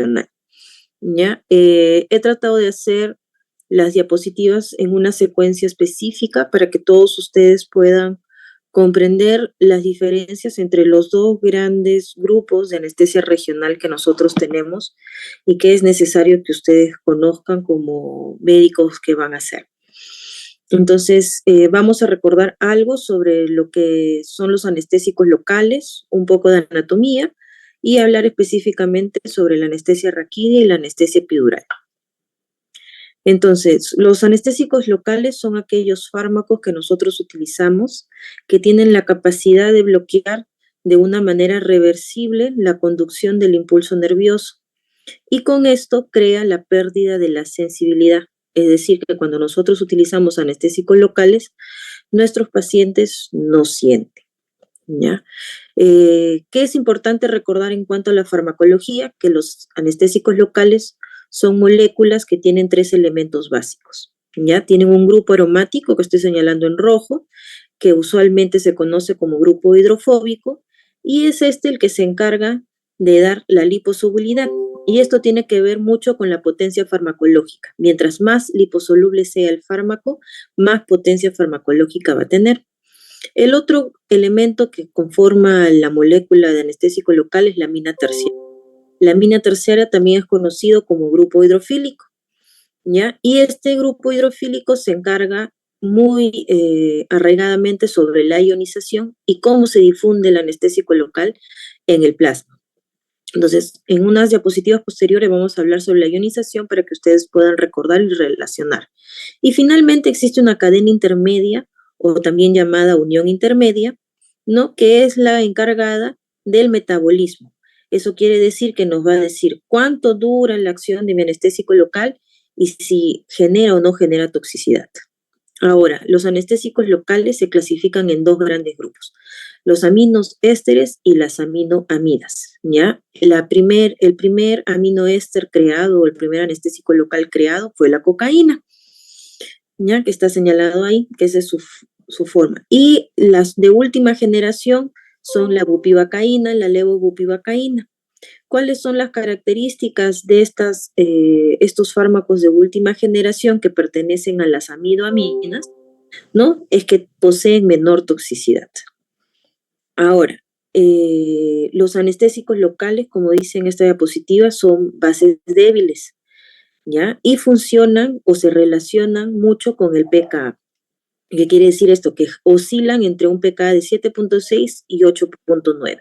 regional. ¿Ya? He tratado de hacer las diapositivas en una secuencia específica para que todos ustedes puedan comprender las diferencias entre los dos grandes grupos de anestesia regional que nosotros tenemos y que es necesario que ustedes conozcan como médicos que van a hacer. Entonces, vamos a recordar algo sobre lo que son los anestésicos locales, un poco de anatomía y hablar específicamente sobre la anestesia raquídea y la anestesia epidural. Entonces, los anestésicos locales son aquellos fármacos que nosotros utilizamos que tienen la capacidad de bloquear de una manera reversible la conducción del impulso nervioso y con esto crea la pérdida de la sensibilidad. Es decir, que cuando nosotros utilizamos anestésicos locales, nuestros pacientes no sienten. ¿Ya? ¿Qué es importante recordar en cuanto a la farmacología? Que los anestésicos locales son moléculas que tienen 3 elementos básicos. ¿Ya? Tienen un grupo aromático que estoy señalando en rojo, que usualmente se conoce como grupo hidrofóbico, y es este el que se encarga de dar la liposolubilidad. Y esto tiene que ver mucho con la potencia farmacológica. Mientras más liposoluble sea el fármaco, más potencia farmacológica va a tener. El otro elemento que conforma la molécula de anestésico local es la amina terciaria. La amina terciaria también es conocido como grupo hidrofílico, ¿ya? Y este grupo hidrofílico se encarga muy arraigadamente sobre la ionización y cómo se difunde el anestésico local en el plasma. Entonces, en unas diapositivas posteriores vamos a hablar sobre la ionización para que ustedes puedan recordar y relacionar. Y finalmente existe una cadena intermedia, o también llamada unión intermedia, ¿no? Que es la encargada del metabolismo. Eso quiere decir que nos va a decir cuánto dura la acción de mi anestésico local y si genera o no genera toxicidad. Ahora, los anestésicos locales se clasifican en 2 grandes grupos, los aminoésteres y las aminoamidas, ¿ya? El primer aminoéster creado, o el primer anestésico local creado fue la cocaína, ¿ya? Que está señalado ahí, que esa es su forma. Y las de última generación son la bupivacaína, la levobupivacaína. ¿Cuáles son las características de estos fármacos de última generación que pertenecen a las amidoaminas? ¿No? Es que poseen menor toxicidad. Ahora, los anestésicos locales, como dice en esta diapositiva, son bases débiles, ¿ya? Y funcionan o se relacionan mucho con el pKa. ¿Qué quiere decir esto? Que oscilan entre un pKa de 7.6 y 8.9.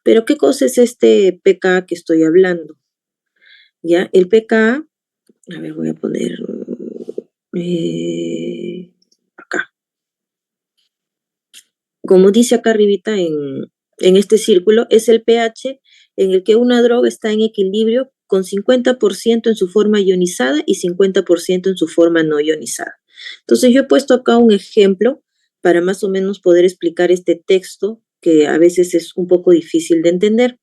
Pero ¿qué cosa es este pKa que estoy hablando? ¿Ya? El pKa, a ver, voy a poner acá. Como dice acá arribita en este círculo, es el pH en el que una droga está en equilibrio con 50% en su forma ionizada y 50% en su forma no ionizada. Entonces yo he puesto acá un ejemplo para más o menos poder explicar este texto que a veces es un poco difícil de entender,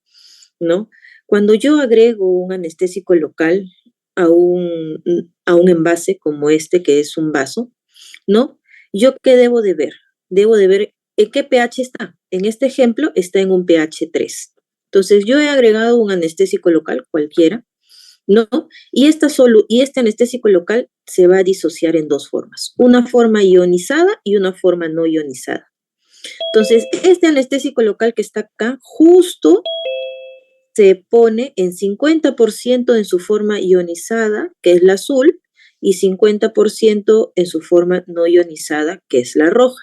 ¿no? Cuando yo agrego un anestésico local a un envase como este, que es un vaso, ¿no? ¿Yo qué debo de ver? Debo de ver en qué pH está. En este ejemplo está en un pH 3. Entonces yo he agregado un anestésico local cualquiera, ¿no? Y este anestésico local se va a disociar en 2 formas, una forma ionizada y una forma no ionizada. Entonces, este anestésico local que está acá justo se pone en 50% en su forma ionizada, que es la azul, y 50% en su forma no ionizada, que es la roja.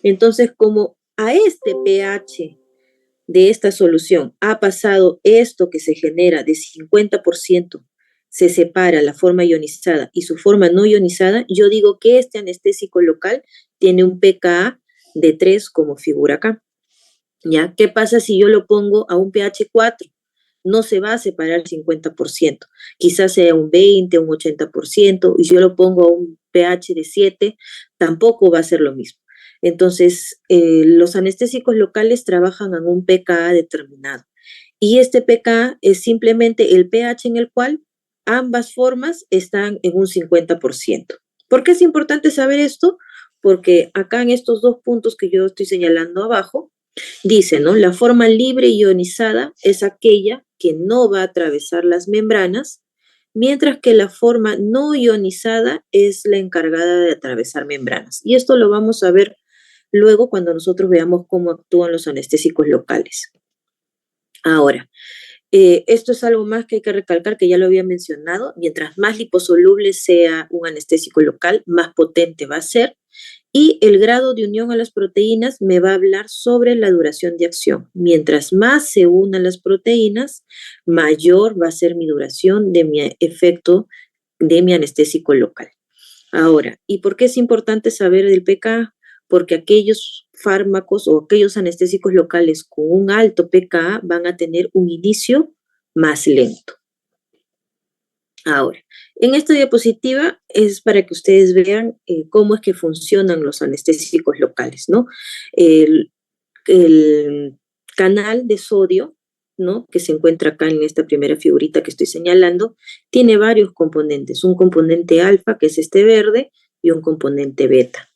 Entonces, como a este pH de esta solución ha pasado esto que se genera de 50%, se separa la forma ionizada y su forma no ionizada, yo digo que este anestésico local tiene un pKa de 3 como figura acá. ¿Ya? ¿Qué pasa si yo lo pongo a un pH 4? No se va a separar 50%, quizás sea un 20, un 80%, y si yo lo pongo a un pH de 7, tampoco va a ser lo mismo. Entonces, los anestésicos locales trabajan en un pKa determinado, y este pKa es simplemente el pH en el cual ambas formas están en un 50%. ¿Por qué es importante saber esto? Porque acá en estos 2 puntos que yo estoy señalando abajo, Dice, ¿no? La forma libre ionizada es aquella que no va a atravesar las membranas, mientras que la forma no ionizada es la encargada de atravesar membranas. Y esto lo vamos a ver luego cuando nosotros veamos cómo actúan los anestésicos locales. Ahora, esto es algo más que hay que recalcar, que ya lo había mencionado. Mientras más liposoluble sea un anestésico local, más potente va a ser. Y el grado de unión a las proteínas me va a hablar sobre la duración de acción. Mientras más se unan las proteínas, mayor va a ser mi duración de mi efecto de mi anestésico local. Ahora, ¿y por qué es importante saber del pKa? Porque aquellos fármacos o aquellos anestésicos locales con un alto pKa van a tener un inicio más lento. Ahora, en esta diapositiva es para que ustedes vean cómo es que funcionan los anestésicos locales, ¿no? El, el canal de sodio, ¿no? Que se encuentra acá en esta primera figurita que estoy señalando, tiene varios componentes. Un componente alfa, que es este verde, y un componente beta.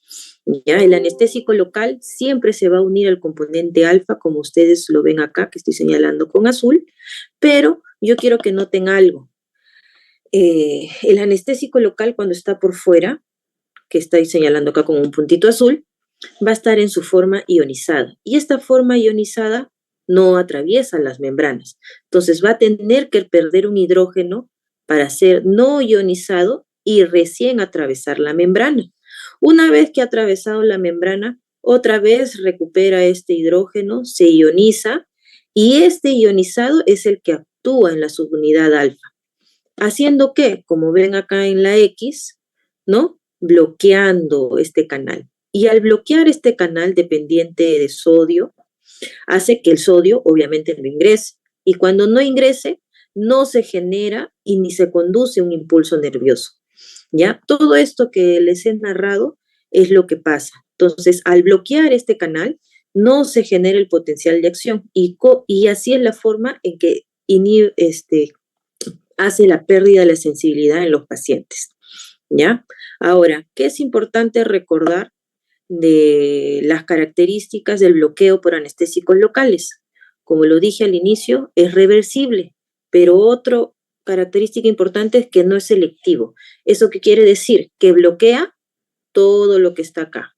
¿Ya? El anestésico local siempre se va a unir al componente alfa, como ustedes lo ven acá, que estoy señalando con azul, pero yo quiero que noten algo. El anestésico local, cuando está por fuera, que estoy señalando acá con un puntito azul, va a estar en su forma ionizada. Y esta forma ionizada no atraviesa las membranas. Entonces va a tener que perder un hidrógeno para ser no ionizado y recién atravesar la membrana. Una vez que ha atravesado la membrana, otra vez recupera este hidrógeno, se ioniza y este ionizado es el que actúa en la subunidad alfa. ¿Haciendo qué? Como ven acá en la X, ¿no? Bloqueando este canal. Y al bloquear este canal dependiente de sodio, hace que el sodio obviamente no ingrese. Y cuando no ingrese, no se genera y ni se conduce un impulso nervioso. ¿Ya? Todo esto que les he narrado es lo que pasa. Entonces, al bloquear este canal, no se genera el potencial de acción y así es la forma en que hace la pérdida de la sensibilidad en los pacientes. ¿Ya? Ahora, ¿qué es importante recordar de las características del bloqueo por anestésicos locales? Como lo dije al inicio, es reversible, pero otra característica importante es que no es selectivo. ¿Eso qué quiere decir? Que bloquea todo lo que está acá.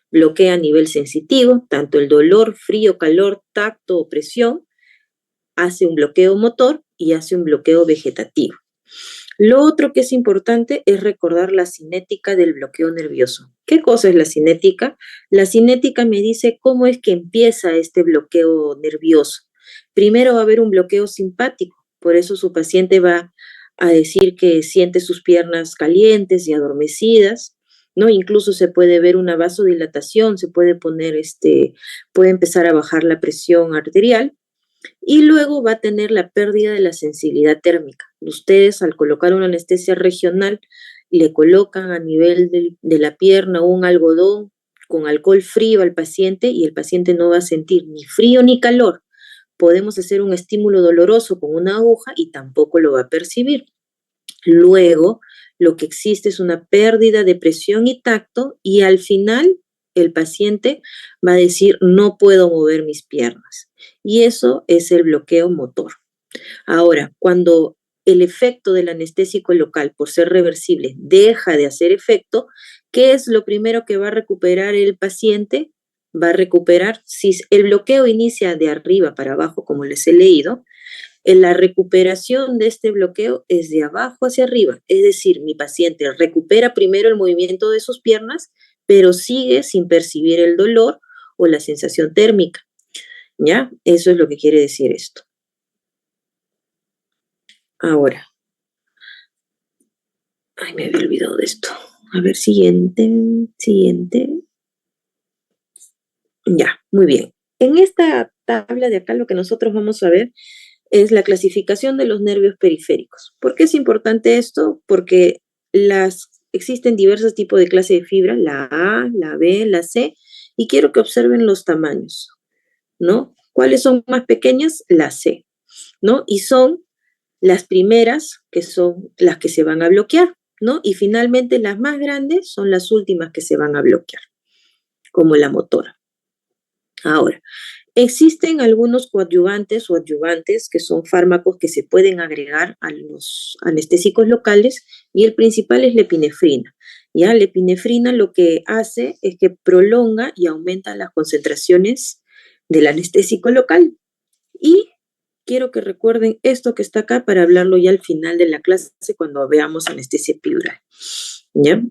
Bloquea a nivel sensitivo, tanto el dolor, frío, calor, tacto o presión, hace un bloqueo motor y hace un bloqueo vegetativo. Lo otro que es importante es recordar la cinética del bloqueo nervioso. ¿Qué cosa es la cinética? La cinética me dice cómo es que empieza este bloqueo nervioso. Primero va a haber un bloqueo simpático, por eso su paciente va a decir que siente sus piernas calientes y adormecidas, ¿no? Incluso se puede ver una vasodilatación, se puede poner puede empezar a bajar la presión arterial y luego va a tener la pérdida de la sensibilidad térmica. Ustedes al colocar una anestesia regional le colocan a nivel de la pierna un algodón con alcohol frío al paciente y el paciente no va a sentir ni frío ni calor. Podemos hacer un estímulo doloroso con una aguja y tampoco lo va a percibir. Luego, lo que existe es una pérdida de presión y tacto y al final el paciente va a decir no puedo mover mis piernas. Y eso es el bloqueo motor. Ahora, cuando el efecto del anestésico local, por ser reversible, deja de hacer efecto, ¿qué es lo primero que va a recuperar el paciente? Va a recuperar, si el bloqueo inicia de arriba para abajo, como les he leído, en la recuperación de este bloqueo es de abajo hacia arriba, es decir, mi paciente recupera primero el movimiento de sus piernas, pero sigue sin percibir el dolor o la sensación térmica. ¿Ya? Eso es lo que quiere decir esto. Ahora. Ay, me había olvidado de esto. A ver, siguiente. Ya, muy bien. En esta tabla de acá lo que nosotros vamos a ver es la clasificación de los nervios periféricos. ¿Por qué es importante esto? Porque existen diversos tipos de clase de fibra, la A, la B, la C, y quiero que observen los tamaños, ¿no? ¿Cuáles son más pequeñas? La C, ¿no? Y son las primeras que son las que se van a bloquear, ¿no? Y finalmente las más grandes son las últimas que se van a bloquear, como la motora. Ahora, existen algunos coadyuvantes o adyuvantes que son fármacos que se pueden agregar a los anestésicos locales y el principal es la epinefrina. Ya, la epinefrina lo que hace es que prolonga y aumenta las concentraciones del anestésico local. Y quiero que recuerden esto que está acá para hablarlo ya al final de la clase cuando veamos anestesia epidural. ¿Ya?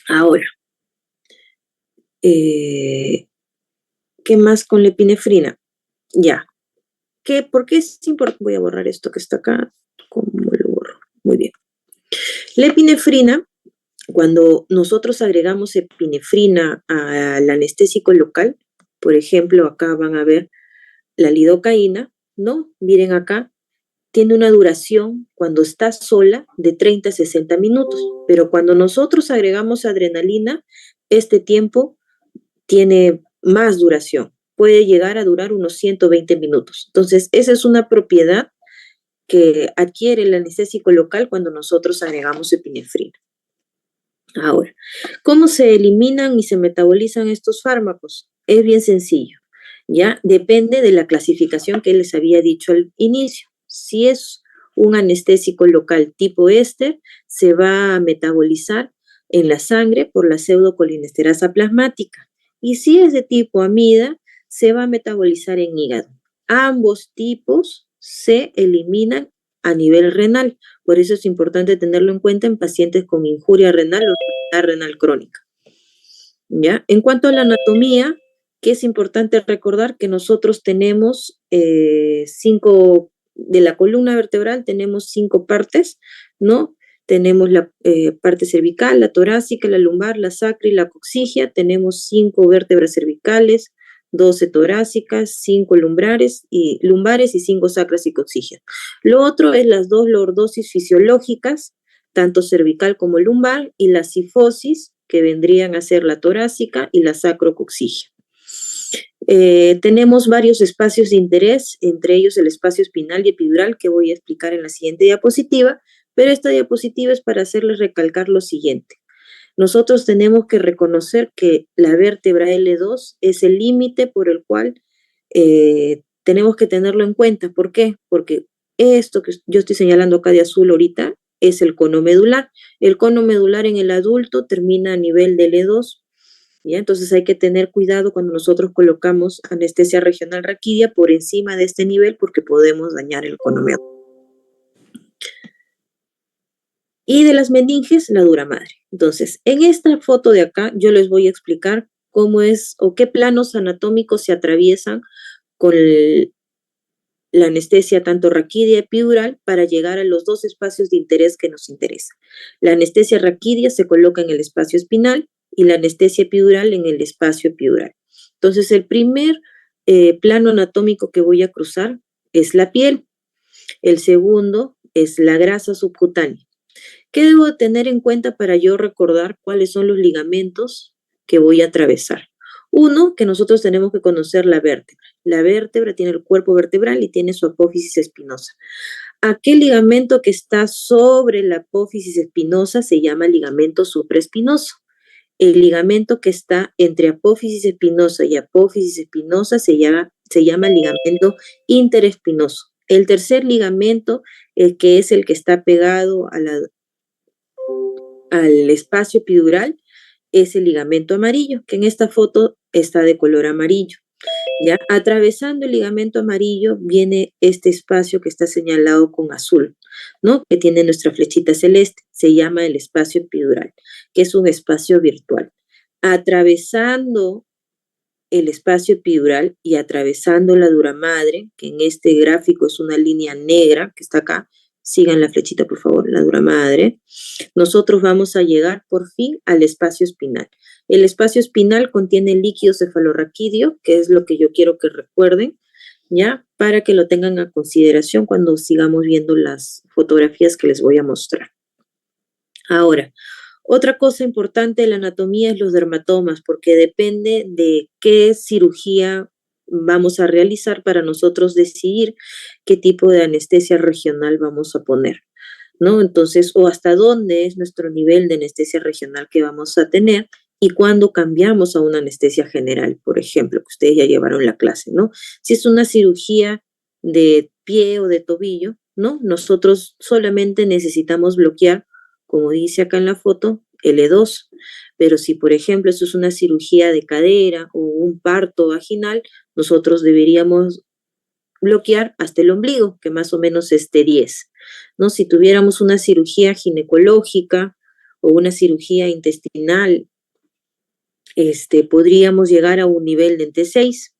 Ahora, ¿qué más con la epinefrina? Ya. ¿Por qué es importante? Voy a borrar esto que está acá. ¿Cómo lo borro? Muy bien. La epinefrina, cuando nosotros agregamos epinefrina al anestésico local, por ejemplo, acá van a ver la lidocaína, ¿no? Miren acá, tiene una duración cuando está sola de 30 a 60 minutos, pero cuando nosotros agregamos adrenalina, este tiempo tiene más duración, puede llegar a durar unos 120 minutos. Entonces, esa es una propiedad que adquiere el anestésico local cuando nosotros agregamos epinefrina. Ahora, ¿cómo se eliminan y se metabolizan estos fármacos? Es bien sencillo, ¿ya? Depende de la clasificación que les había dicho al inicio. Si es un anestésico local tipo éster, se va a metabolizar en la sangre por la pseudocolinesterasa plasmática. Y si es de tipo amida, se va a metabolizar en hígado. Ambos tipos se eliminan a nivel renal. Por eso es importante tenerlo en cuenta en pacientes con injuria renal o enfermedad renal crónica. ¿Ya? En cuanto a la anatomía, que es importante recordar que nosotros tenemos de la columna vertebral tenemos 5 partes, ¿no? Tenemos la parte cervical, la torácica, la lumbar, la sacra y la coxigia. Tenemos 5 vértebras cervicales, 12 torácicas, 5 lumbares y 5 sacras y coxigias. Lo otro es las 2 lordosis fisiológicas, tanto cervical como lumbar, y la sifosis, que vendrían a ser la torácica y la sacrocoxigia. Tenemos varios espacios de interés, entre ellos el espacio espinal y epidural, que voy a explicar en la siguiente diapositiva, pero esta diapositiva es para hacerles recalcar lo siguiente. Nosotros tenemos que reconocer que la vértebra L2 es el límite por el cual tenemos que tenerlo en cuenta. ¿Por qué? Porque esto que yo estoy señalando acá de azul ahorita es el cono medular. El cono medular en el adulto termina a nivel de L2. ¿Ya? Entonces hay que tener cuidado cuando nosotros colocamos anestesia regional raquídea por encima de este nivel porque podemos dañar el cono medular. Y de las meninges, la dura madre. Entonces, en esta foto de acá, yo les voy a explicar cómo es o qué planos anatómicos se atraviesan con la anestesia tanto raquídea epidural para llegar a los 2 espacios de interés que nos interesan. La anestesia raquídea se coloca en el espacio espinal y la anestesia epidural en el espacio epidural. Entonces, el primer plano anatómico que voy a cruzar es la piel. El segundo es la grasa subcutánea. ¿Qué debo tener en cuenta para yo recordar cuáles son los ligamentos que voy a atravesar? Uno, que nosotros tenemos que conocer la vértebra. La vértebra tiene el cuerpo vertebral y tiene su apófisis espinosa. Aquel ligamento que está sobre la apófisis espinosa se llama ligamento supraespinoso. El ligamento que está entre apófisis espinosa y apófisis espinosa se llama ligamento interespinoso. El tercer ligamento, que es el que está pegado al espacio epidural, es el ligamento amarillo, que en esta foto está de color amarillo. ¿Ya? Atravesando el ligamento amarillo viene este espacio que está señalado con azul, ¿no? Que tiene nuestra flechita celeste, se llama el espacio epidural, que es un espacio virtual. Atravesando el espacio epidural y atravesando la dura madre, que en este gráfico es una línea negra que está acá, sigan la flechita por favor, la dura madre, nosotros vamos a llegar por fin al espacio espinal. El espacio espinal contiene líquido cefalorraquídeo, que es lo que yo quiero que recuerden, ¿ya? Para que lo tengan a consideración cuando sigamos viendo las fotografías que les voy a mostrar. Ahora, otra cosa importante de la anatomía es los dermatomas, porque depende de qué cirugía vamos a realizar para nosotros decidir qué tipo de anestesia regional vamos a poner, ¿no? Entonces, o hasta dónde es nuestro nivel de anestesia regional que vamos a tener y cuando cambiamos a una anestesia general, por ejemplo, que ustedes ya llevaron la clase, ¿no? Si es una cirugía de pie o de tobillo, ¿no? Nosotros solamente necesitamos bloquear, como dice acá en la foto, L2. Pero si, por ejemplo, esto es una cirugía de cadera o un parto vaginal, nosotros deberíamos bloquear hasta el ombligo, que más o menos es T10, ¿no? Si tuviéramos una cirugía ginecológica o una cirugía intestinal, podríamos llegar a un nivel de T6,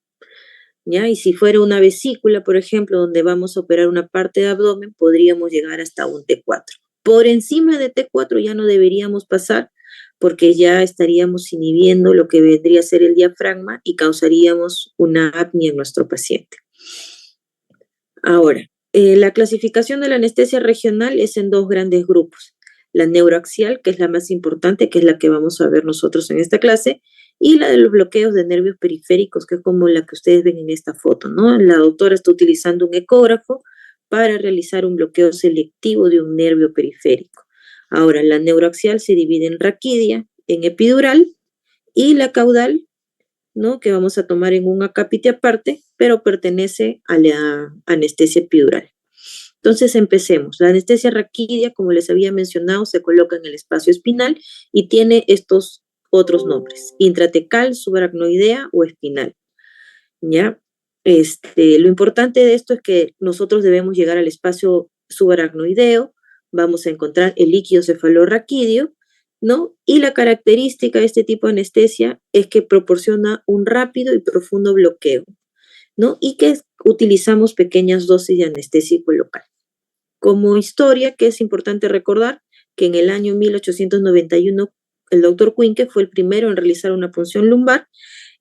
¿ya? Y si fuera una vesícula, por ejemplo, donde vamos a operar una parte de abdomen, podríamos llegar hasta un T4. Por encima de T4 ya no deberíamos pasar porque ya estaríamos inhibiendo lo que vendría a ser el diafragma y causaríamos una apnea en nuestro paciente. Ahora, la clasificación de la anestesia regional es en dos grandes grupos. La neuroaxial, que es la más importante, que es la que vamos a ver nosotros en esta clase, y la de los bloqueos de nervios periféricos, que es como la que ustedes ven en esta foto, ¿no? La doctora está utilizando un ecógrafo para realizar un bloqueo selectivo de un nervio periférico. Ahora, la neuroaxial se divide en raquidia, en epidural, y la caudal, ¿no? Que vamos a tomar en un acápite aparte, pero pertenece a la anestesia epidural. Entonces empecemos. La anestesia raquídea, como les había mencionado, se coloca en el espacio espinal y tiene estos otros nombres: intratecal, subaracnoidea o espinal. ¿Ya? Lo importante de esto es que nosotros debemos llegar al espacio subaracnoideo, vamos a encontrar el líquido cefalorraquídeo, ¿no? Y la característica de este tipo de anestesia es que proporciona un rápido y profundo bloqueo, ¿no? Y que utilizamos pequeñas dosis de anestésico local. Como historia, que es importante recordar que en el año 1891 el doctor Quinque fue el primero en realizar una punción lumbar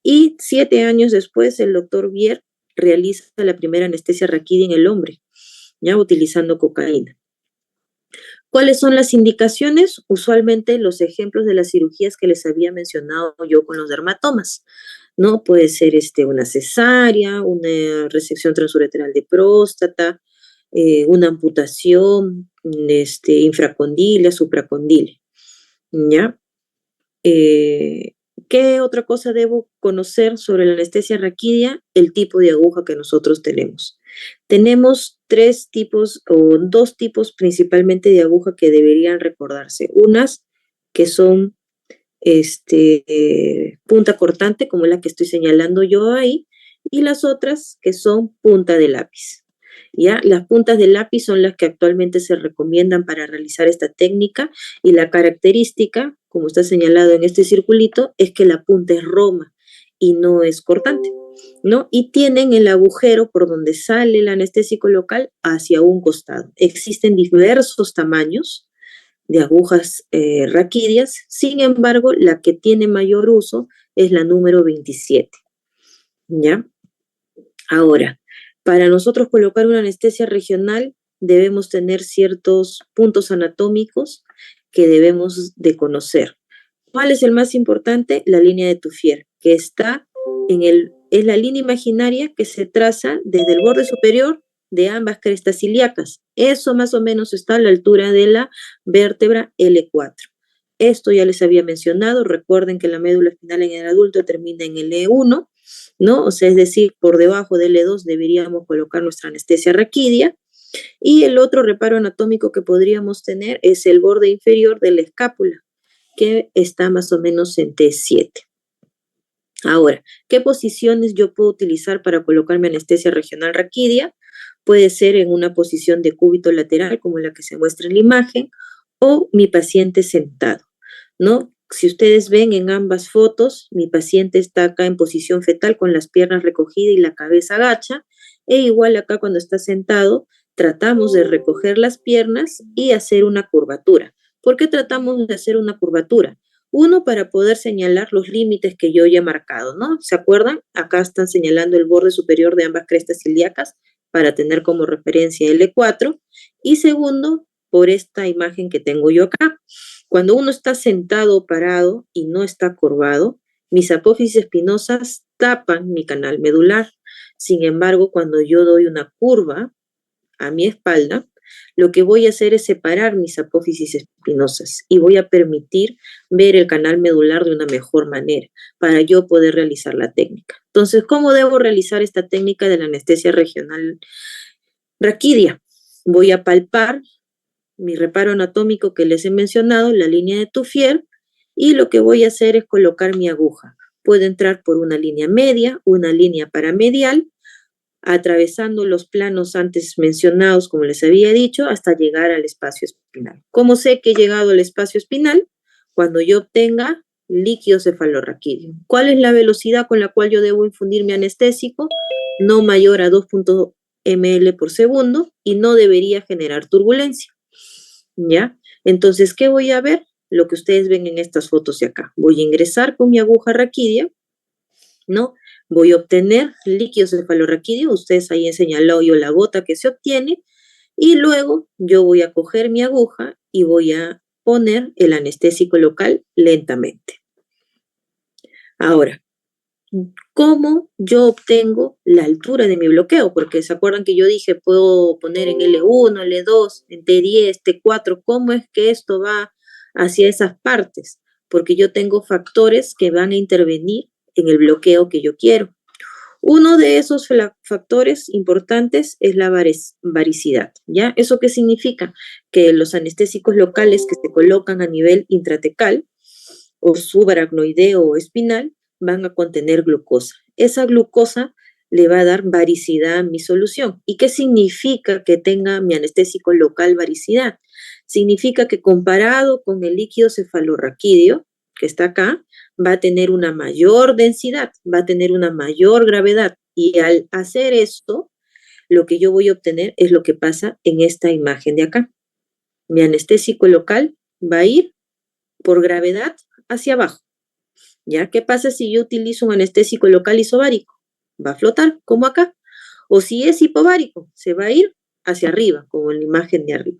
y 7 años después el doctor Bier realiza la primera anestesia raquídea en el hombre, ya utilizando cocaína. ¿Cuáles son las indicaciones? Usualmente los ejemplos de las cirugías que les había mencionado yo con los dermatomas, ¿no? Puede ser una cesárea, una resección transureteral de próstata, una amputación, infracondilia, supracondilia, ¿ya? ¿Qué otra cosa debo conocer sobre la anestesia raquídea? El tipo de aguja que nosotros tenemos. Tenemos 3 tipos o 2 tipos principalmente de aguja que deberían recordarse. Unas que son punta cortante, como la que estoy señalando yo ahí, y las otras que son punta de lápiz. ¿Ya? Las puntas de lápiz son las que actualmente se recomiendan para realizar esta técnica y la característica, como está señalado en este circulito, es que la punta es roma y no es cortante, ¿no? Y tienen el agujero por donde sale el anestésico local hacia un costado. Existen diversos tamaños de agujas raquídeas, sin embargo, la que tiene mayor uso es la número 27, ¿ya? Ahora, para nosotros colocar una anestesia regional debemos tener ciertos puntos anatómicos que debemos de conocer. ¿Cuál es el más importante? La línea de Tuffier, que está es la línea imaginaria que se traza desde el borde superior de ambas crestas ilíacas. Eso más o menos está a la altura de la vértebra L4. Esto ya les había mencionado. Recuerden que la médula espinal en el adulto termina en L1, ¿no? O sea, es decir, por debajo del L2 deberíamos colocar nuestra anestesia raquídea. Y el otro reparo anatómico que podríamos tener es el borde inferior de la escápula, que está más o menos en T7. Ahora, ¿qué posiciones yo puedo utilizar para colocarme anestesia regional raquídea? Puede ser en una posición de cúbito lateral, como la que se muestra en la imagen, o mi paciente sentado, ¿no? Si ustedes ven en ambas fotos, mi paciente está acá en posición fetal con las piernas recogidas y la cabeza agacha, e igual acá cuando está sentado, tratamos de recoger las piernas y hacer una curvatura. ¿Por qué tratamos de hacer una curvatura? Uno, para poder señalar los límites que yo ya he marcado, ¿no? ¿Se acuerdan? Acá están señalando el borde superior de ambas crestas ilíacas para tener como referencia L4. Y segundo, por esta imagen que tengo yo acá. Cuando uno está sentado o parado y no está curvado, mis apófisis espinosas tapan mi canal medular. Sin embargo, cuando yo doy una curva a mi espalda, lo que voy a hacer es separar mis apófisis espinosas y voy a permitir ver el canal medular de una mejor manera para yo poder realizar la técnica. Entonces, ¿cómo debo realizar esta técnica de la anestesia regional raquídea? Voy a palpar mi reparo anatómico que les he mencionado, la línea de Tuffier, y lo que voy a hacer es colocar mi aguja. Puedo entrar por una línea media, una línea paramedial, atravesando los planos antes mencionados, como les había dicho, hasta llegar al espacio espinal. ¿Cómo sé que he llegado al espacio espinal? Cuando yo obtenga líquido cefalorraquídeo. ¿Cuál es la velocidad con la cual yo debo infundir mi anestésico? No mayor a 2 ml por segundo y no debería generar turbulencia. ¿Ya? Entonces, ¿qué voy a ver? Lo que ustedes ven en estas fotos de acá. Voy a ingresar con mi aguja raquídea, ¿no? Voy a obtener líquido cefalorraquídeo, ustedes ahí han señalado yo la gota que se obtiene, y luego yo voy a coger mi aguja y voy a poner el anestésico local lentamente. Ahora, ¿cómo yo obtengo la altura de mi bloqueo? Porque se acuerdan que yo dije, puedo poner en L1, L2, en T10, T4, ¿cómo es que esto va hacia esas partes? Porque yo tengo factores que van a intervenir en el bloqueo que yo quiero. Uno de esos factores importantes es la varicidad, ¿ya? ¿Eso qué significa? Que los anestésicos locales que se colocan a nivel intratecal o subaracnoideo o espinal van a contener glucosa. Esa glucosa le va a dar varicidad a mi solución. ¿Y qué significa que tenga mi anestésico local varicidad? Significa que comparado con el líquido cefalorraquídeo, que está acá, va a tener una mayor densidad, va a tener una mayor gravedad. Y al hacer esto, lo que yo voy a obtener es lo que pasa en esta imagen de acá. Mi anestésico local va a ir por gravedad hacia abajo. ¿Ya? ¿Qué pasa si yo utilizo un anestésico local isobárico? Va a flotar, como acá. O si es hipovárico, se va a ir hacia arriba, como en la imagen de arriba.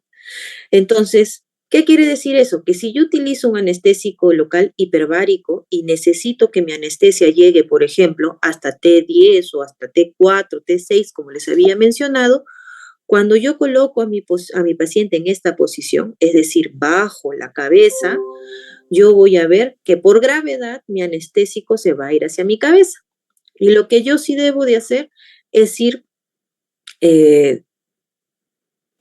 Entonces, ¿qué quiere decir eso? Que si yo utilizo un anestésico local hiperbárico y necesito que mi anestesia llegue, por ejemplo, hasta T10 o hasta T4, T6, como les había mencionado, cuando yo coloco a mi paciente en esta posición, es decir, bajo la cabeza, yo voy a ver que por gravedad mi anestésico se va a ir hacia mi cabeza. Y lo que yo sí debo de hacer es ir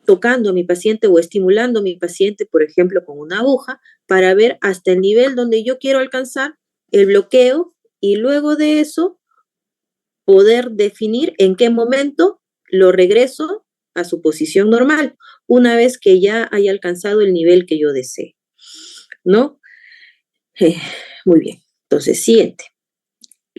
tocando a mi paciente o estimulando a mi paciente, por ejemplo, con una aguja, para ver hasta el nivel donde yo quiero alcanzar el bloqueo y luego de eso poder definir en qué momento lo regreso a su posición normal, una vez que ya haya alcanzado el nivel que yo desee, ¿no? Muy bien. Entonces, siguiente.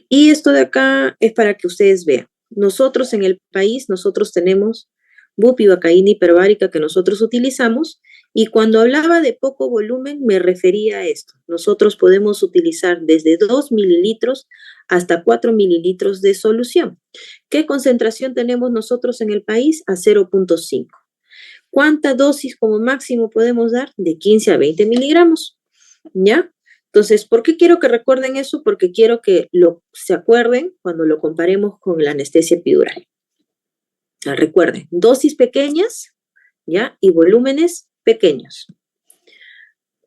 Y esto de acá es para que ustedes vean. Nosotros en el país, nosotros tenemos bupivacaína hiperbárica que nosotros utilizamos y cuando hablaba de poco volumen me refería a esto. Nosotros podemos utilizar desde 2 mililitros hasta 4 mililitros de solución. ¿Qué concentración tenemos nosotros en el país? A 0.5. ¿Cuánta dosis como máximo podemos dar? De 15 a 20 miligramos, ¿ya? Entonces, ¿por qué quiero que recuerden eso? Porque quiero que se acuerden cuando lo comparemos con la anestesia epidural. Recuerden, dosis pequeñas, ¿ya? Y volúmenes pequeños.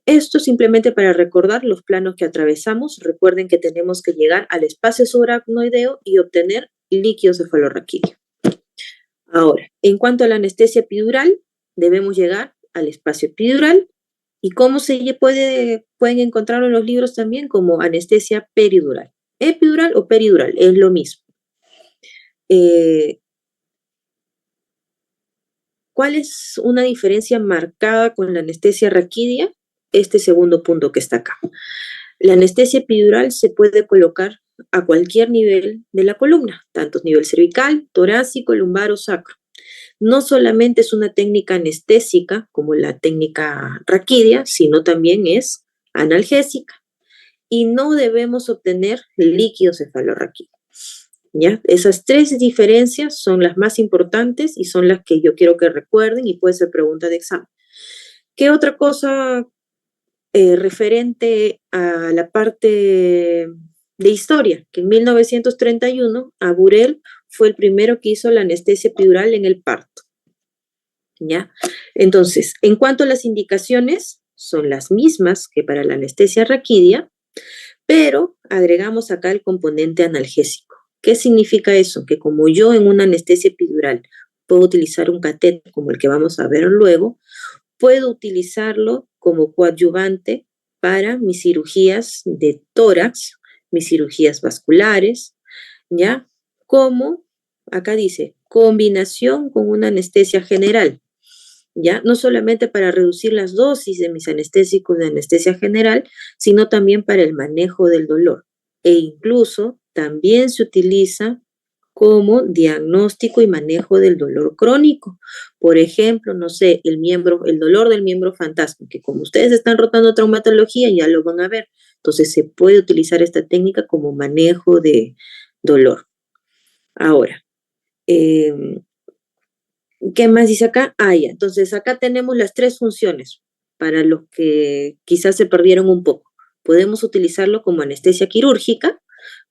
Esto simplemente para recordar los planos que atravesamos. Recuerden que tenemos que llegar al espacio subaracnoideo y obtener líquido cefalorraquídeo. Ahora, en cuanto a la anestesia epidural, debemos llegar al espacio epidural. ¿Y cómo se pueden encontrarlo en los libros también? Como anestesia peridural. Epidural o peridural, es lo mismo. ¿Cuál es una diferencia marcada con la anestesia raquídea? Este segundo punto que está acá. La anestesia epidural se puede colocar a cualquier nivel de la columna, tanto nivel cervical, torácico, lumbar o sacro. No solamente es una técnica anestésica como la técnica raquídea, sino también es analgésica. Y no debemos obtener líquido cefalorraquídeo. ¿Ya? Esas tres diferencias son las más importantes y son las que yo quiero que recuerden y puede ser pregunta de examen. ¿Qué otra cosa referente a la parte de historia? Que en 1931 Aburel fue el primero que hizo la anestesia epidural en el parto. ¿ya? Entonces, en cuanto a las indicaciones, son las mismas que para la anestesia raquídea, pero agregamos acá el componente analgésico. ¿Qué significa eso? Que como yo en una anestesia epidural puedo utilizar un catéter como el que vamos a ver luego, puedo utilizarlo como coadyuvante para mis cirugías de tórax, mis cirugías vasculares, ¿ya? Como acá dice, combinación con una anestesia general, ¿ya? No solamente para reducir las dosis de mis anestésicos de anestesia general, sino también para el manejo del dolor. E incluso también se utiliza como diagnóstico y manejo del dolor crónico. Por ejemplo, no sé, el dolor del miembro fantasma, que como ustedes están rotando traumatología, ya lo van a ver. Entonces se puede utilizar esta técnica como manejo de dolor. Ahora, ¿qué más dice acá? Ya. Entonces acá tenemos las tres funciones para los que quizás se perdieron un poco. Podemos utilizarlo como anestesia quirúrgica,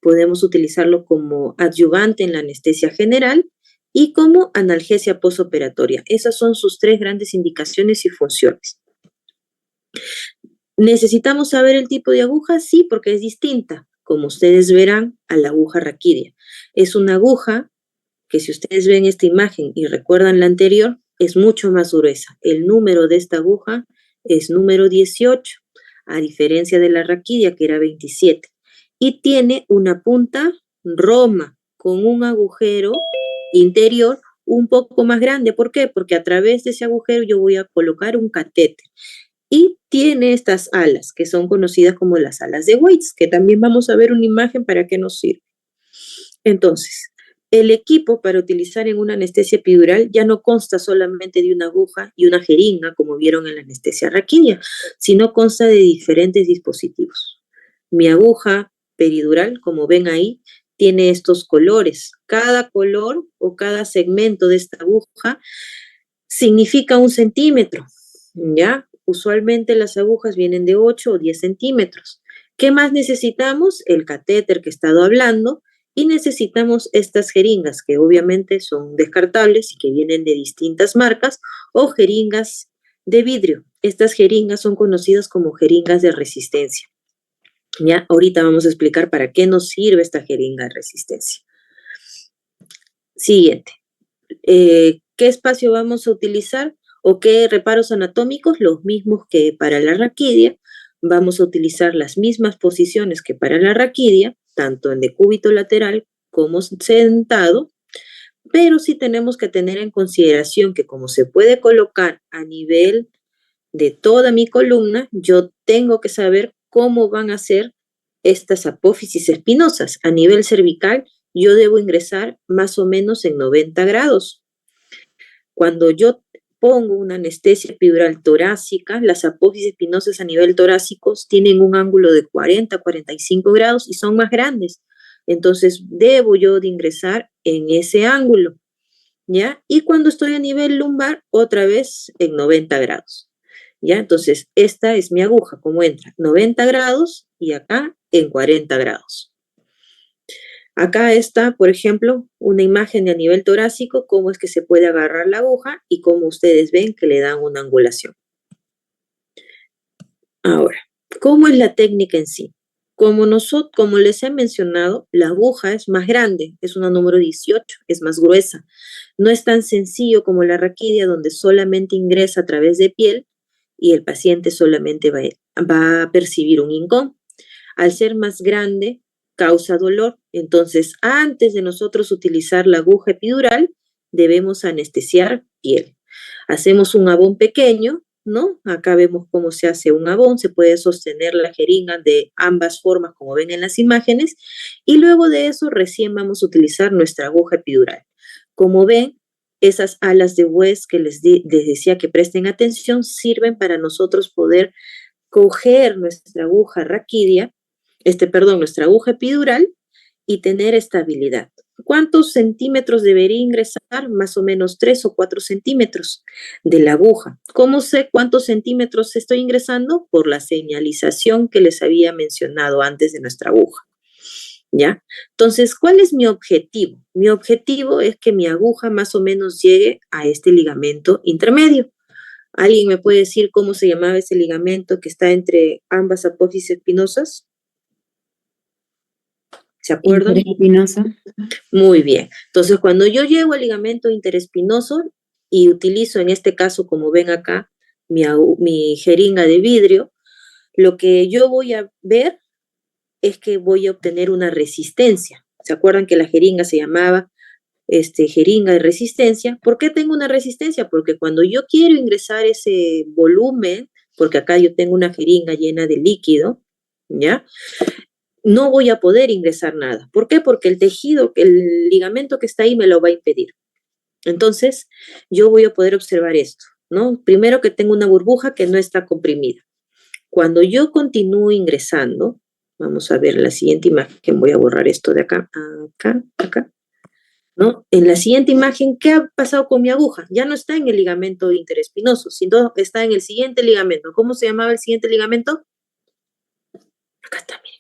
podemos utilizarlo como adyuvante en la anestesia general y como analgesia postoperatoria. Esas son sus tres grandes indicaciones y funciones. ¿Necesitamos saber el tipo de aguja? Sí, porque es distinta, como ustedes verán, a la aguja raquídea. Es una aguja que si ustedes ven esta imagen y recuerdan la anterior, es mucho más gruesa. El número de esta aguja es número 18, a diferencia de la raquídea, que era 27. Y tiene una punta roma con un agujero interior un poco más grande. ¿Por qué? Porque a través de ese agujero yo voy a colocar un catéter. Y tiene estas alas, que son conocidas como las alas de Waits, que también vamos a ver una imagen para qué nos sirve. Entonces, el equipo para utilizar en una anestesia epidural ya no consta solamente de una aguja y una jeringa, como vieron en la anestesia raquídea, sino consta de diferentes dispositivos. Mi aguja peridural, como ven ahí, tiene estos colores. Cada color o cada segmento de esta aguja significa 1 centímetro, ¿ya? Usualmente las agujas vienen de 8 o 10 centímetros. ¿Qué más necesitamos? El catéter que he estado hablando, y necesitamos estas jeringas que obviamente son descartables y que vienen de distintas marcas, o jeringas de vidrio. Estas jeringas son conocidas como jeringas de resistencia. Ya, ahorita vamos a explicar para qué nos sirve esta jeringa de resistencia. Siguiente. ¿Qué espacio vamos a utilizar o qué reparos anatómicos? Los mismos que para la raquídea. Vamos a utilizar las mismas posiciones que para la raquídea, tanto en decúbito lateral como sentado, pero sí tenemos que tener en consideración que como se puede colocar a nivel de toda mi columna, yo tengo que saber cómo van a ser estas apófisis espinosas. A nivel cervical, yo debo ingresar más o menos en 90 grados. Cuando yo pongo una anestesia epidural torácica, las apófisis espinosas a nivel torácico tienen un ángulo de 40 a 45 grados y son más grandes. Entonces, debo yo de ingresar en ese ángulo, ¿ya? Y cuando estoy a nivel lumbar, otra vez en 90 grados, ¿ya? Entonces, esta es mi aguja, como entra, 90 grados y acá en 40 grados. Acá está, por ejemplo, una imagen de a nivel torácico, cómo es que se puede agarrar la aguja y cómo ustedes ven que le dan una angulación. Ahora, ¿cómo es la técnica en sí? Como les he mencionado, la aguja es más grande, es una número 18, es más gruesa. No es tan sencillo como la raquídea, donde solamente ingresa a través de piel y el paciente solamente va a percibir un hincón. Al ser más grande, causa dolor. Entonces, antes de nosotros utilizar la aguja epidural, debemos anestesiar piel. Hacemos un abón pequeño, ¿no? Acá vemos cómo se hace un abón, se puede sostener la jeringa de ambas formas, como ven en las imágenes, y luego de eso recién vamos a utilizar nuestra aguja epidural. Como ven, esas alas de West que les decía que presten atención, sirven para nosotros poder coger nuestra aguja raquídea, nuestra aguja epidural y tener estabilidad. ¿Cuántos centímetros debería ingresar? Más o menos 3 o 4 centímetros de la aguja. ¿Cómo sé cuántos centímetros estoy ingresando? Por la señalización que les había mencionado antes de nuestra aguja. ¿ya? Entonces, ¿cuál es mi objetivo? Mi objetivo es que mi aguja más o menos llegue a este ligamento intermedio. ¿Alguien me puede decir cómo se llamaba ese ligamento que está entre ambas apófisis espinosas? ¿Se acuerdan? Interespinosa. Muy bien. Entonces, cuando yo llego al ligamento interespinoso y utilizo en este caso, como ven acá, mi jeringa de vidrio, lo que yo voy a ver es que voy a obtener una resistencia. ¿Se acuerdan que la jeringa se llamaba jeringa de resistencia? ¿Por qué tengo una resistencia? Porque cuando yo quiero ingresar ese volumen, porque acá yo tengo una jeringa llena de líquido, ¿ya? No voy a poder ingresar nada. ¿Por qué? Porque el tejido, el ligamento que está ahí me lo va a impedir. Entonces, yo voy a poder observar esto, ¿no? Primero que tengo una burbuja que no está comprimida. Cuando yo continúo ingresando, vamos a ver la siguiente imagen, voy a borrar esto de acá, acá, ¿no? En la siguiente imagen, ¿qué ha pasado con mi aguja? Ya no está en el ligamento interespinoso, sino está en el siguiente ligamento. ¿Cómo se llamaba el siguiente ligamento? Acá está, miren.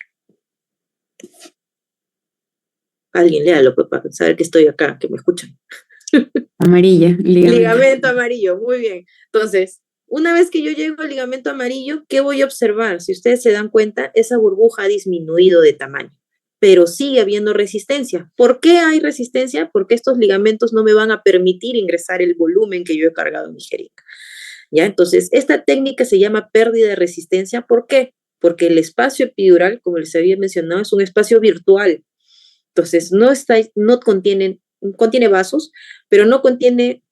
Alguien léalo, pues, para saber que estoy acá, que me escuchan. Amarilla, ligamento. Ligamento amarillo, muy bien. Entonces, una vez que yo llego al ligamento amarillo, ¿qué voy a observar? Si ustedes se dan cuenta, esa burbuja ha disminuido de tamaño, pero sigue habiendo resistencia. ¿Por qué hay resistencia? Porque estos ligamentos no me van a permitir ingresar el volumen que yo he cargado en mi jeringa. ¿Ya? Entonces, esta técnica se llama pérdida de resistencia. ¿Por qué? Porque el espacio epidural, como les había mencionado, es un espacio virtual. Entonces, no contiene vasos, pero no contiene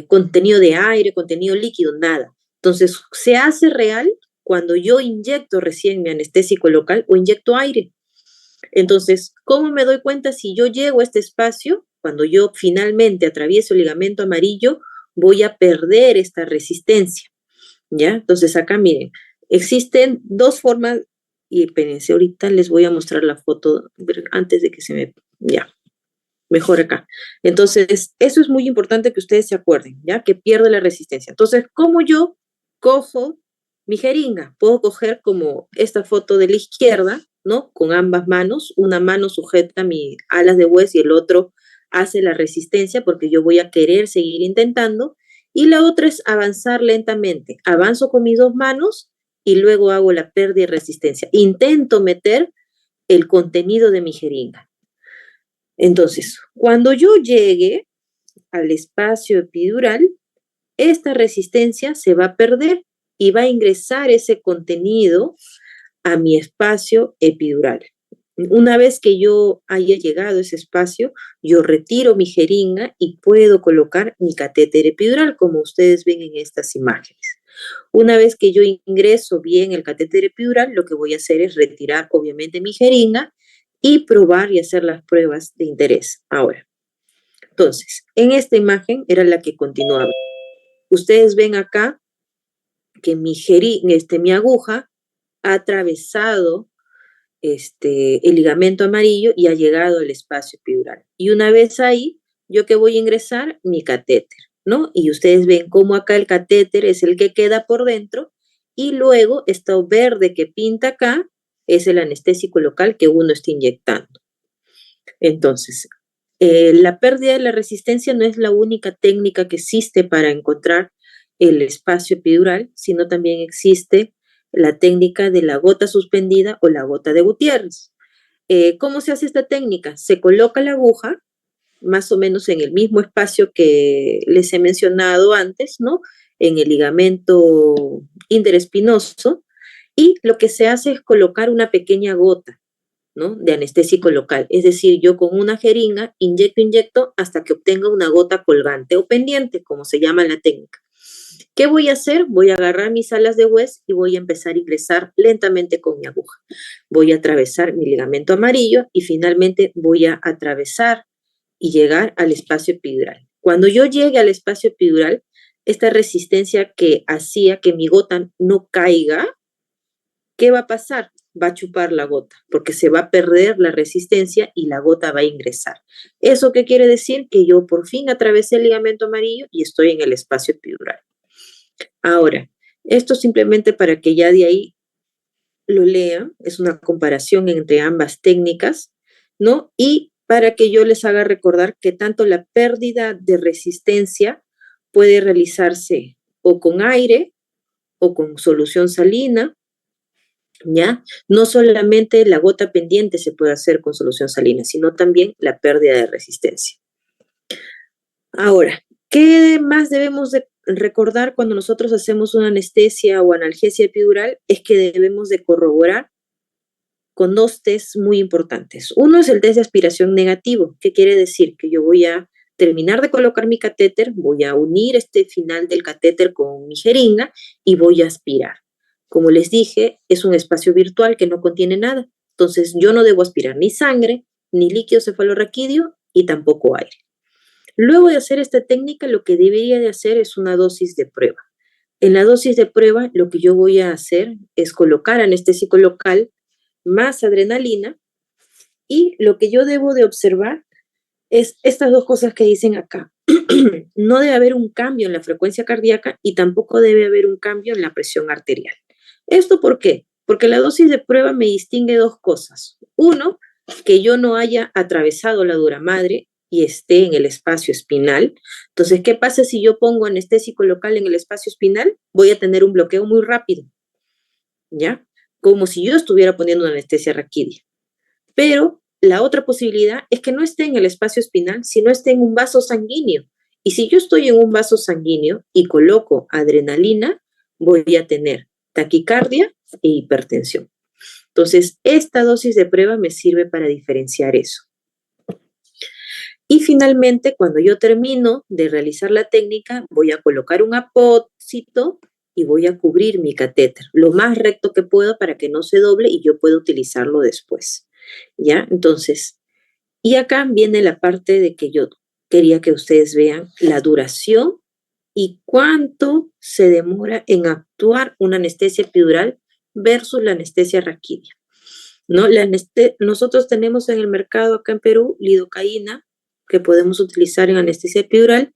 contenido de aire, contenido líquido, nada. Entonces, se hace real cuando yo inyecto recién mi anestésico local o inyecto aire. Entonces, ¿cómo me doy cuenta si yo llego a este espacio? Cuando yo finalmente atravieso el ligamento amarillo, voy a perder esta resistencia, ¿ya? Entonces, acá miren, existen dos formas, y espérense, ahorita les voy a mostrar la foto antes de que se me... Ya, mejor acá. Entonces, eso es muy importante que ustedes se acuerden, ¿ya? Que pierde la resistencia. Entonces, ¿cómo yo cojo mi jeringa? Puedo coger como esta foto de la izquierda, ¿no? Con ambas manos. Una mano sujeta mi alas de hues y el otro hace la resistencia porque yo voy a querer seguir intentando. Y la otra es avanzar lentamente. Avanzo con mis dos manos y luego hago la pérdida de resistencia. Intento meter el contenido de mi jeringa. Entonces, cuando yo llegue al espacio epidural, esta resistencia se va a perder y va a ingresar ese contenido a mi espacio epidural. Una vez que yo haya llegado a ese espacio, yo retiro mi jeringa y puedo colocar mi catéter epidural, como ustedes ven en estas imágenes. Una vez que yo ingreso bien el catéter epidural, lo que voy a hacer es retirar obviamente mi jeringa y probar y hacer las pruebas de interés. Ahora, entonces, en esta imagen era la que continuaba. Ustedes ven acá que mi aguja ha atravesado el ligamento amarillo y ha llegado al espacio epidural. Y una vez ahí, yo que voy a ingresar mi catéter, ¿no? Y ustedes ven cómo acá el catéter es el que queda por dentro y luego esto verde que pinta acá es el anestésico local que uno está inyectando. Entonces, la pérdida de la resistencia no es la única técnica que existe para encontrar el espacio epidural, sino también existe la técnica de la gota suspendida o la gota de Gutiérrez. ¿Cómo se hace esta técnica? Se coloca la aguja más o menos en el mismo espacio que les he mencionado antes, ¿no? En el ligamento interespinoso, y lo que se hace es colocar una pequeña gota, ¿no? De anestésico local. Es decir, yo con una jeringa inyecto hasta que obtenga una gota colgante o pendiente, como se llama la técnica. ¿Qué voy a hacer? Voy a agarrar mis alas de hues y voy a empezar a ingresar lentamente con mi aguja. Voy a atravesar mi ligamento amarillo y finalmente voy a atravesar y llegar al espacio epidural. Cuando yo llegue al espacio epidural, esta resistencia que hacía que mi gota no caiga, ¿qué va a pasar? Va a chupar la gota, porque se va a perder la resistencia y la gota va a ingresar. ¿Eso qué quiere decir? Que yo por fin atravesé el ligamento amarillo y estoy en el espacio epidural. Ahora, esto simplemente para que ya de ahí lo lean, es una comparación entre ambas técnicas, ¿no? Y para que yo les haga recordar que tanto la pérdida de resistencia puede realizarse o con aire o con solución salina, ¿ya? No solamente la gota pendiente se puede hacer con solución salina, sino también la pérdida de resistencia. Ahora, ¿qué más debemos de recordar cuando nosotros hacemos una anestesia o analgesia epidural? Es que debemos de corroborar con dos tests muy importantes. Uno es el test de aspiración negativo, que quiere decir que yo voy a terminar de colocar mi catéter, voy a unir este final del catéter con mi jeringa y voy a aspirar. Como les dije, es un espacio virtual que no contiene nada. Entonces, yo no debo aspirar ni sangre, ni líquido cefalorraquídeo y tampoco aire. Luego de hacer esta técnica, lo que debería de hacer es una dosis de prueba. En la dosis de prueba, lo que yo voy a hacer es colocar anestésico local más adrenalina, y lo que yo debo de observar es estas dos cosas que dicen acá. No debe haber un cambio en la frecuencia cardíaca y tampoco debe haber un cambio en la presión arterial. ¿Esto por qué? Porque la dosis de prueba me distingue dos cosas. Uno, que yo no haya atravesado la dura madre y esté en el espacio espinal. Entonces, ¿qué pasa si yo pongo anestésico local en el espacio espinal? Voy a tener un bloqueo muy rápido, ¿ya? Como si yo estuviera poniendo una anestesia raquídea. Pero la otra posibilidad es que no esté en el espacio espinal, sino esté en un vaso sanguíneo. Y si yo estoy en un vaso sanguíneo y coloco adrenalina, voy a tener taquicardia e hipertensión. Entonces, esta dosis de prueba me sirve para diferenciar eso. Y finalmente, cuando yo termino de realizar la técnica, voy a colocar un apósito y voy a cubrir mi catéter lo más recto que puedo para que no se doble y yo pueda utilizarlo después. ¿Ya? Entonces, y acá viene la parte de que yo quería que ustedes vean la duración y cuánto se demora en actuar una anestesia epidural versus la anestesia raquídea, ¿no? Nosotros tenemos en el mercado acá en Perú lidocaína, que podemos utilizar en anestesia epidural,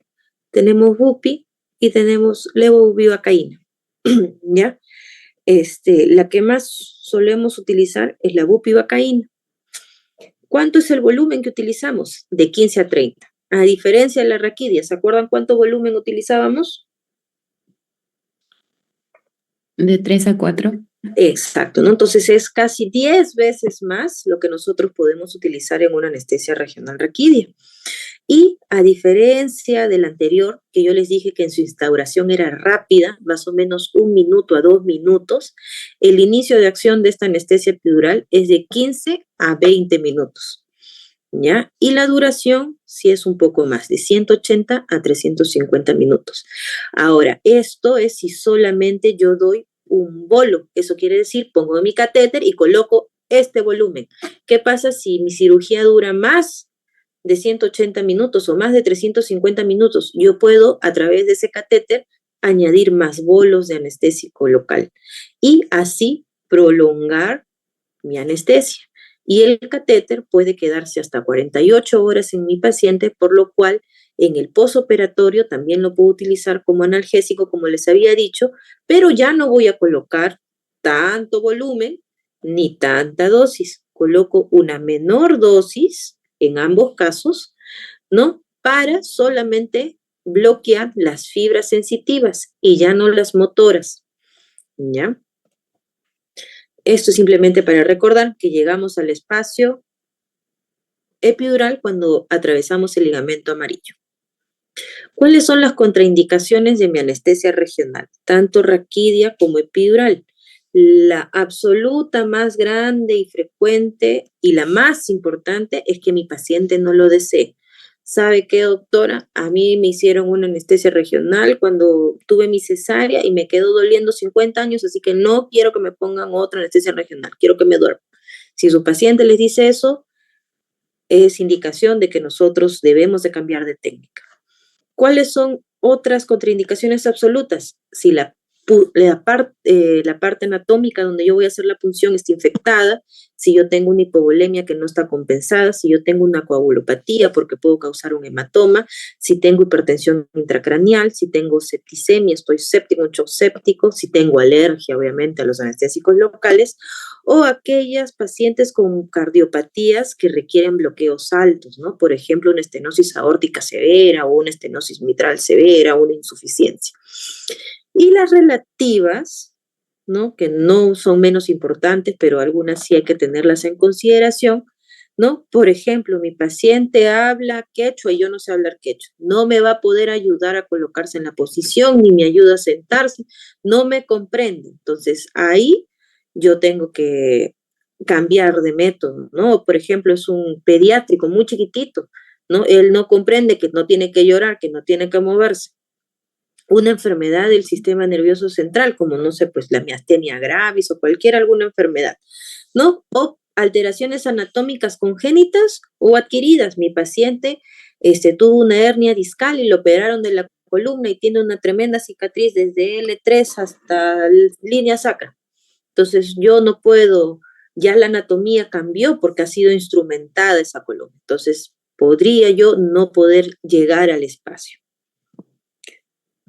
tenemos bupi y tenemos levobupivacaína, ¿ya? La que más solemos utilizar es la bupivacaína. ¿Cuánto es el volumen que utilizamos? De 15 a 30. A diferencia de la raquidia, ¿se acuerdan cuánto volumen utilizábamos? De 3 a 4. Exacto, ¿no? Entonces es casi 10 veces más lo que nosotros podemos utilizar en una anestesia regional raquídea. Y a diferencia del anterior, que yo les dije que en su instauración era rápida, más o menos 1 minuto a 2 minutos, el inicio de acción de esta anestesia epidural es de 15 a 20 minutos, ¿ya? Y la duración sí es un poco más, de 180 a 350 minutos. Ahora, esto es si solamente yo doy un bolo, eso quiere decir, pongo mi catéter y coloco este volumen. ¿Qué pasa si mi cirugía dura más de 180 minutos o más de 350 minutos? Yo puedo, a través de ese catéter, añadir más bolos de anestésico local y así prolongar mi anestesia. Y el catéter puede quedarse hasta 48 horas en mi paciente, por lo cual en el posoperatorio también lo puedo utilizar como analgésico, como les había dicho, pero ya no voy a colocar tanto volumen ni tanta dosis. Coloco una menor dosis en ambos casos, ¿no? Para solamente bloquear las fibras sensitivas y ya no las motoras, ¿ya? Esto es simplemente para recordar que llegamos al espacio epidural cuando atravesamos el ligamento amarillo. ¿Cuáles son las contraindicaciones de mi anestesia regional, tanto raquídea como epidural? La absoluta más grande y frecuente y la más importante es que mi paciente no lo desee. ¿Sabe qué, doctora? A mí me hicieron una anestesia regional cuando tuve mi cesárea y me quedó doliendo 50 años, así que no quiero que me pongan otra anestesia regional, quiero que me duerma. Si su paciente les dice eso, es indicación de que nosotros debemos de cambiar de técnica. ¿Cuáles son otras contraindicaciones absolutas? Si la la parte anatómica donde yo voy a hacer la punción está infectada, si yo tengo una hipovolemia que no está compensada, si yo tengo una coagulopatía porque puedo causar un hematoma, si tengo hipertensión intracraneal, si tengo septicemia, estoy séptico, un shock séptico, si tengo alergia, obviamente, a los anestésicos locales, o aquellas pacientes con cardiopatías que requieren bloqueos altos, ¿no? Por ejemplo, una estenosis aórtica severa o una estenosis mitral severa, una insuficiencia. Y las relativas, ¿no? Que no son menos importantes, pero algunas sí hay que tenerlas en consideración, ¿no? Por ejemplo, mi paciente habla quechua y yo no sé hablar quechua. No me va a poder ayudar a colocarse en la posición, ni me ayuda a sentarse, no me comprende. Entonces, ahí yo tengo que cambiar de método, ¿no? Por ejemplo, es un pediátrico muy chiquitito, ¿no? Él no comprende que no tiene que llorar, que no tiene que moverse. Una enfermedad del sistema nervioso central, como no sé, pues la miastenia gravis o alguna enfermedad, ¿no? O alteraciones anatómicas congénitas o adquiridas. Mi paciente tuvo una hernia discal y lo operaron de la columna y tiene una tremenda cicatriz desde L3 hasta línea sacra. Entonces yo no puedo, ya la anatomía cambió porque ha sido instrumentada esa columna. Entonces podría yo no poder llegar al espacio.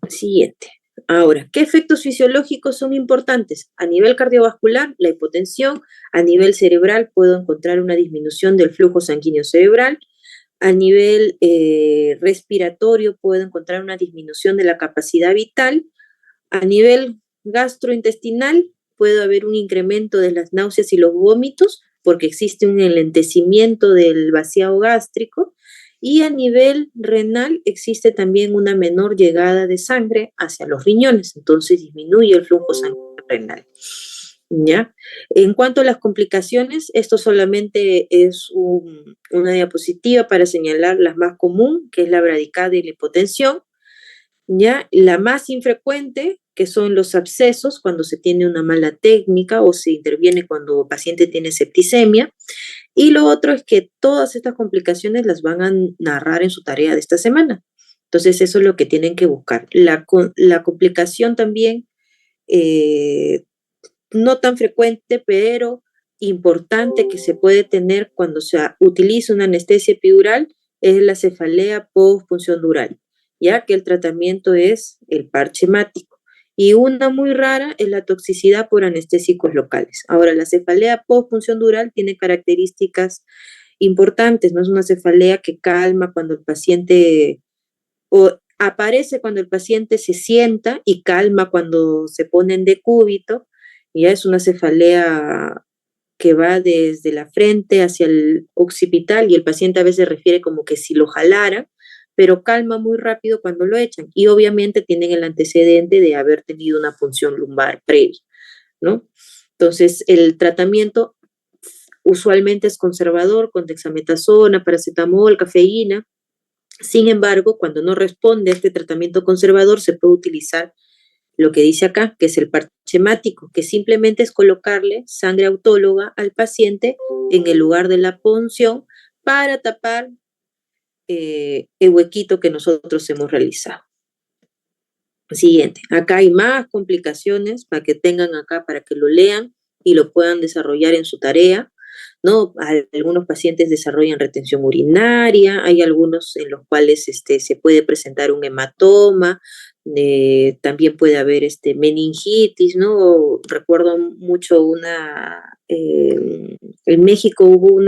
Siguiente. Ahora, ¿qué efectos fisiológicos son importantes? A nivel cardiovascular, la hipotensión. A nivel cerebral, puedo encontrar una disminución del flujo sanguíneo cerebral. A nivel respiratorio, puedo encontrar una disminución de la capacidad vital. A nivel gastrointestinal, puede haber un incremento de las náuseas y los vómitos, porque existe un enlentecimiento del vaciado gástrico. Y a nivel renal existe también una menor llegada de sangre hacia los riñones, entonces disminuye el flujo sanguíneo renal. ¿Ya? En cuanto a las complicaciones, esto solamente es una diapositiva para señalar las más común, que es la bradicardia y la hipotensión. ¿Ya? La más infrecuente, que son los abscesos, cuando se tiene una mala técnica o se interviene cuando el paciente tiene septicemia. Y lo otro es que todas estas complicaciones las van a narrar en su tarea de esta semana. Entonces, eso es lo que tienen que buscar. La complicación también, no tan frecuente, pero importante que se puede tener cuando se utiliza una anestesia epidural, es la cefalea post-punción dural, ya que el tratamiento es el parche hemático. Y una muy rara es la toxicidad por anestésicos locales. Ahora, la cefalea post-punción dural tiene características importantes, no es una cefalea que calma cuando el paciente, o aparece cuando el paciente se sienta y calma cuando se pone en decúbito. Ya es una cefalea que va desde la frente hacia el occipital y el paciente a veces refiere como que si lo jalara, pero calma muy rápido cuando lo echan. Y obviamente tienen el antecedente de haber tenido una punción lumbar previa, ¿no? Entonces, el tratamiento usualmente es conservador con dexametasona, paracetamol, cafeína. Sin embargo, cuando no responde a este tratamiento conservador, se puede utilizar lo que dice acá, que es el parche hemático, que simplemente es colocarle sangre autóloga al paciente en el lugar de la punción para tapar el huequito que nosotros hemos realizado. Siguiente, acá hay más complicaciones para que tengan acá, para que lo lean y lo puedan desarrollar en su tarea, ¿no? Algunos pacientes desarrollan retención urinaria, hay algunos en los cuales se puede presentar un hematoma, también puede haber meningitis, ¿no? Recuerdo mucho en México hubo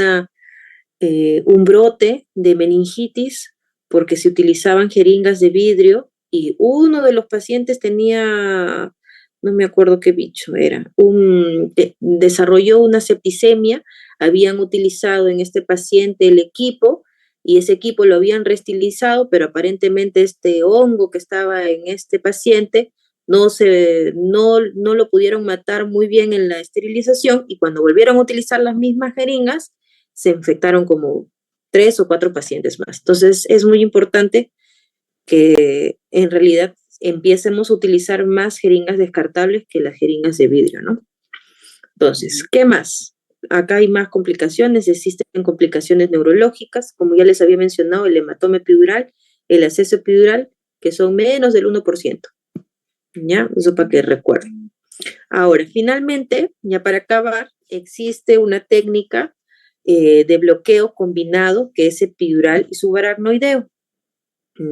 un brote de meningitis porque se utilizaban jeringas de vidrio y uno de los pacientes tenía, no me acuerdo qué bicho era, desarrolló una septicemia, habían utilizado en este paciente el equipo y ese equipo lo habían reestilizado, pero aparentemente este hongo que estaba en este paciente no lo pudieron matar muy bien en la esterilización y cuando volvieron a utilizar las mismas jeringas, se infectaron como 3 o 4 pacientes más. Entonces es muy importante que en realidad empiecemos a utilizar más jeringas descartables que las jeringas de vidrio, ¿no? Entonces, ¿qué más? Acá hay más complicaciones, existen complicaciones neurológicas, como ya les había mencionado, el hematoma epidural, el absceso epidural, que son menos del 1%. ¿ya? Eso para que recuerden. Ahora, finalmente, ya para acabar, existe una técnica de bloqueo combinado que es epidural y subaracnoideo.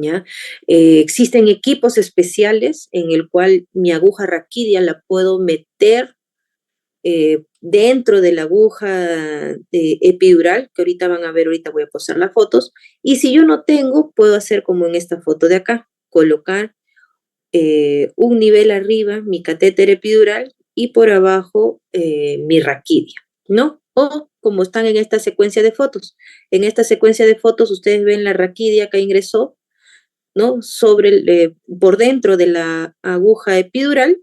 ¿Ya? Existen equipos especiales en el cual mi aguja raquídea la puedo meter dentro de la aguja epidural, que ahorita van a ver, ahorita voy a posar las fotos, y si yo no tengo, puedo hacer como en esta foto de acá, colocar un nivel arriba mi catéter epidural y por abajo mi raquidia, ¿no? O como están en esta secuencia de fotos. En esta secuencia de fotos ustedes ven la raquidia que ingresó, ¿no? Por dentro de la aguja epidural,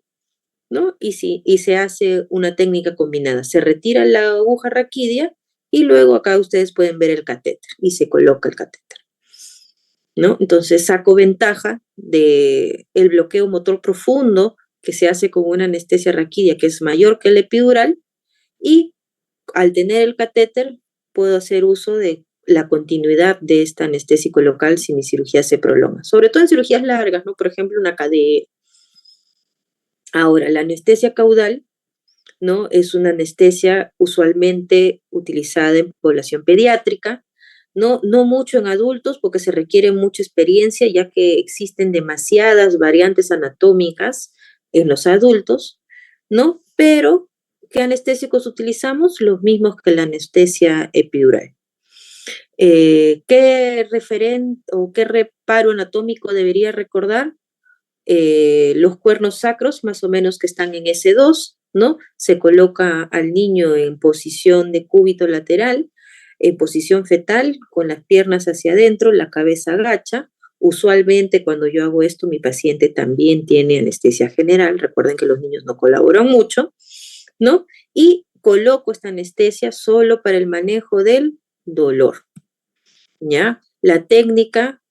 ¿no? Y se hace una técnica combinada. Se retira la aguja raquidia y luego acá ustedes pueden ver el catéter y se coloca el catéter, ¿no? Entonces saco ventaja de el bloqueo motor profundo que se hace con una anestesia raquídea que es mayor que el epidural y al tener el catéter puedo hacer uso de la continuidad de esta anestésico local si mi cirugía se prolonga, sobre todo en cirugías largas, ¿no? Por ejemplo, una cadera. Ahora, la anestesia caudal, ¿no? Es una anestesia usualmente utilizada en población pediátrica, no mucho en adultos porque se requiere mucha experiencia ya que existen demasiadas variantes anatómicas en los adultos, ¿no? Pero, ¿qué anestésicos utilizamos? Los mismos que la anestesia epidural. ¿Qué referente o qué reparo anatómico debería recordar? Los cuernos sacros, más o menos que están en S2, ¿no? Se coloca al niño en posición de cúbito lateral, en posición fetal, con las piernas hacia adentro, la cabeza agacha. Usualmente cuando yo hago esto, mi paciente también tiene anestesia general. Recuerden que los niños no colaboran mucho, ¿no? Y coloco esta anestesia solo para el manejo del dolor, ¿ya? La técnica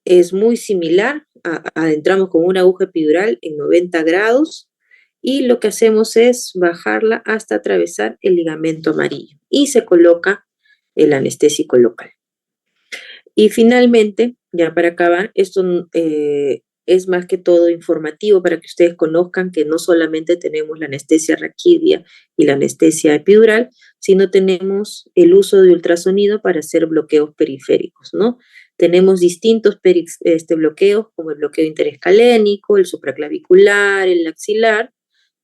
es muy similar, adentramos con una aguja epidural en 90 grados y lo que hacemos es bajarla hasta atravesar el ligamento amarillo y se coloca el anestésico local. Y finalmente, ya para acabar, esto es más que todo informativo para que ustedes conozcan que no solamente tenemos la anestesia raquídea y la anestesia epidural, sino tenemos el uso de ultrasonido para hacer bloqueos periféricos, ¿no? Tenemos distintos bloqueos, como el bloqueo interescalénico, el supraclavicular, el axilar.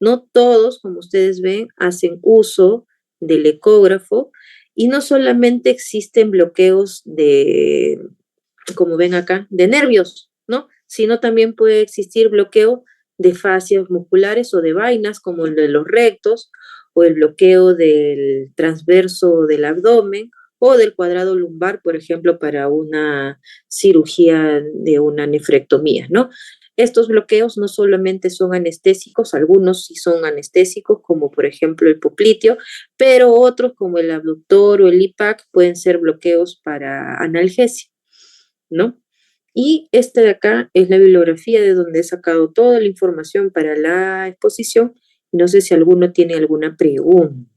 No todos, como ustedes ven, hacen uso del ecógrafo y no solamente existen bloqueos como ven acá, de nervios, ¿no? Sino también puede existir bloqueo de fascias musculares o de vainas, como el de los rectos, o el bloqueo del transverso del abdomen, o del cuadrado lumbar, por ejemplo, para una cirugía de una nefrectomía, ¿no? Estos bloqueos no solamente son anestésicos, algunos sí son anestésicos, como por ejemplo el popliteo, pero otros como el abductor o el IPAC pueden ser bloqueos para analgesia, ¿no? Y este de acá es la bibliografía de donde he sacado toda la información para la exposición. No sé si alguno tiene alguna pregunta.